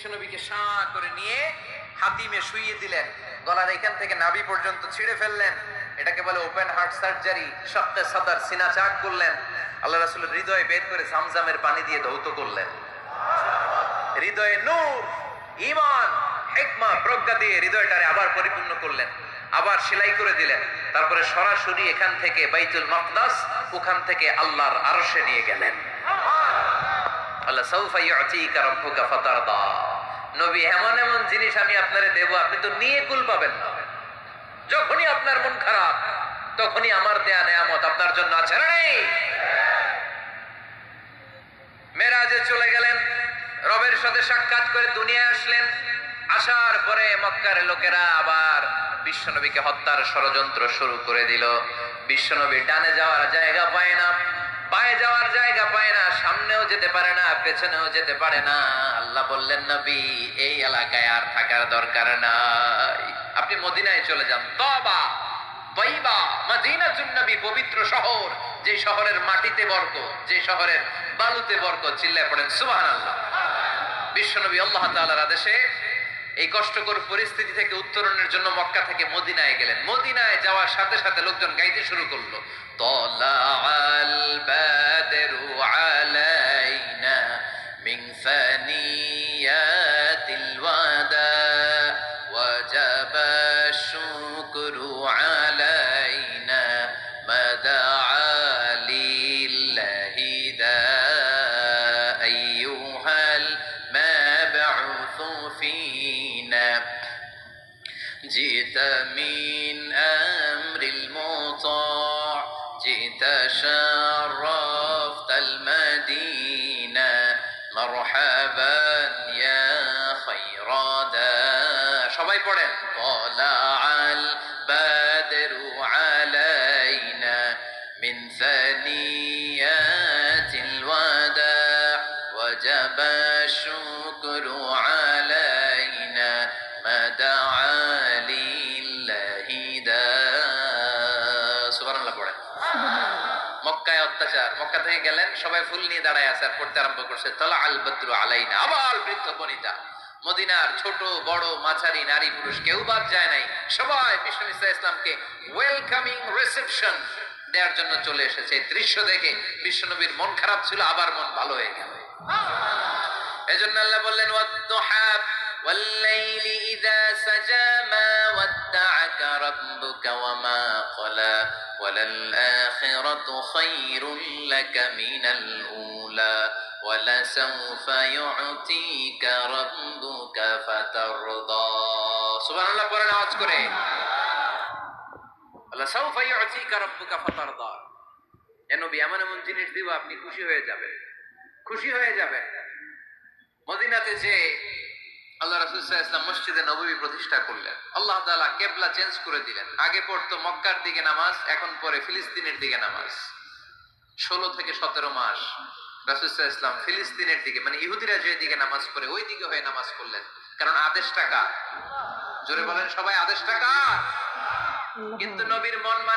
বিশ্বনবীকে শাঁ করে নিয়ে হাতিমে শুইয়ে দিলেন, গলার এখান থেকে নাভি পর্যন্ত ছিঁড়ে ফেললেন। এটাকে বলে ওপেন হার্ট সার্জারি। শাক্কে সাদর, সিনা চাক করলেন। আল্লাহ রাসূলের হৃদয়ে বের করে জামজামের পানি দিয়ে ধৌত করলেন। হৃদয়ে নূর, ঈমান, হিকমা, প্রজ্ঞা দিয়ে হৃদয়টারে আবার পরিপূর্ণ করলেন, আবার সেলাই করে দিলেন। তারপরে সরাসরি এখান থেকে বাইতুল মাকদাস, ওখান থেকে আল্লাহর আরশে নিয়ে গেলেন। আল্লাহ সাউফা ইউতিকা রাব্বুকা ফাতারদা। নবী, এমন এমন জিনিস আমি আপনারে দেব, আপনি তো নিয়ে কুল পাবেন না। যখনই আপনার মন খারাপ, তখনই আমার দেয়া নেয়ামত আপনার জন্য আছে না নেই? মেরাজে চলে গেলেন, রবের সাথে সাক্ষাৎ করে দুনিয়ায় আসলেন। আসার পরে মক্কার লোকেরা আবার বিশ্বনবীকে হত্যার ষড়যন্ত্র শুরু করে দিল। বিশ্বনবী ডানে যাওয়ার জায়গা পায় না, পায়ে যাওয়ার জায়গা পায় না, সামনেও যেতে পারে না, পেছনেও যেতে পারে না। আল্লাহ বললেন, নবী, এই এলাকায় আর থাকার দরকার নাই, আপনি মদিনায় চলে যান। তওবা, তয়বা, মদিনাতুন নবী, পবিত্র শহর, যে শহরের মাটিতে বরকত, যে শহরের বালুতে বরকত। চিল্লায় পড়েন সুবহানাল্লাহ। বিশ্বনবী আল্লাহ তাআলার আদেশে এই কষ্টকর পরিস্থিতি থেকে উত্তরণের জন্য মক্কা থেকে মদিনায় গেলেন। মদিনায় যাওয়ার সাথে সাথে লোকজন গাইতে শুরু করলো, তালাআল বাদরু আলাইনা মিন সানিয়াতিল ওয়াদা ওয়াজাবা শুকরু আলাইনা মাদা লিল্লাহি দা আইয়ুহাল মাবউসু ফিনা জিতা মিন আমরিল মুতা' জিতা শারাফতাল মাদিনা মারহাবান ইয়া খায়রাদা। সবাই পড়েন, তালাআল বাদরু আলাইনা মিন সানিয়াতিল ওয়াদা ওয়াজাবা শুকরু আলাইনা মাদা লিল্লাহি দা। সুবহানাল্লাহ পড়েন। মক্কায় অত্যাচার, মক্কা থেকে গেলেন, সবাই ফুল নিয়ে দাঁড়ায় আছে আর পড়তে আরম্ভ করছে, তালাআল বাদরু আলাইনা। আবার বৃদ্ধ বনিতা, মদিনার ছোট বড় মাঝারি নারী পুরুষ কেউ বাদ যায় নাই, সবাই বিষ্ণু ইসলামকে ওয়েলকামিং রিসেপশন দেওয়ার জন্য চলে এসেছে। এই দৃশ্য দেখে বিশ্বনবীর মন খারাপ ছিল, আবার মন ভালো হয়ে গেল। এজন্য আল্লাহ বললেন, ওয়াদ-দুহা ওয়াল-লাইলি ইযা সাজা মা ওয়াদ্দা'আকা রাব্বুকা ওয়া মা ক্বালা ওয়ালাল আখিরাতু খায়রুল লাকা মিনাল উলা ওয়ালাসাউফা ইউ'তিকা রাব্বুকা ফাতারদা। সুবহানাল্লাহ পড়েন আওয়াজ করে। ওয়ালাসাউফা ইউ'তিকা রাব্বুকা ফাতারদা। এ নবী, এমন এমন জিনিস দিব আপনি খুশি হয়ে যাবেন, খুশি হয়ে যাবেন। মদিনাতে যে আল্লাহ রাসূল সাল্লাল্লাহু আলাইহি ওয়াসাল্লাম মসজিদে নববী প্রতিষ্ঠা করলেন, আল্লাহ তাআলা কিবলা চেঞ্জ করে দিলেন। আগে পড়তো মক্কার দিকে নামাজ, এখন পড়ে ফিলিস্তিনের দিকে নামাজ। 16 থেকে 17 মাস রাসূল সাল্লাল্লাহু আলাইহি ওয়াসাল্লাম ফিলিস্তিনের দিকে, মানে ইহুদিরা যে দিকে নামাজ পড়ে ওই দিকে হয়ে নামাজ পড়লেন। কারণ আদেশটা কার? জোরে বলেন সবাই, আদেশটা কার? কিন্তু নবীর মন মানে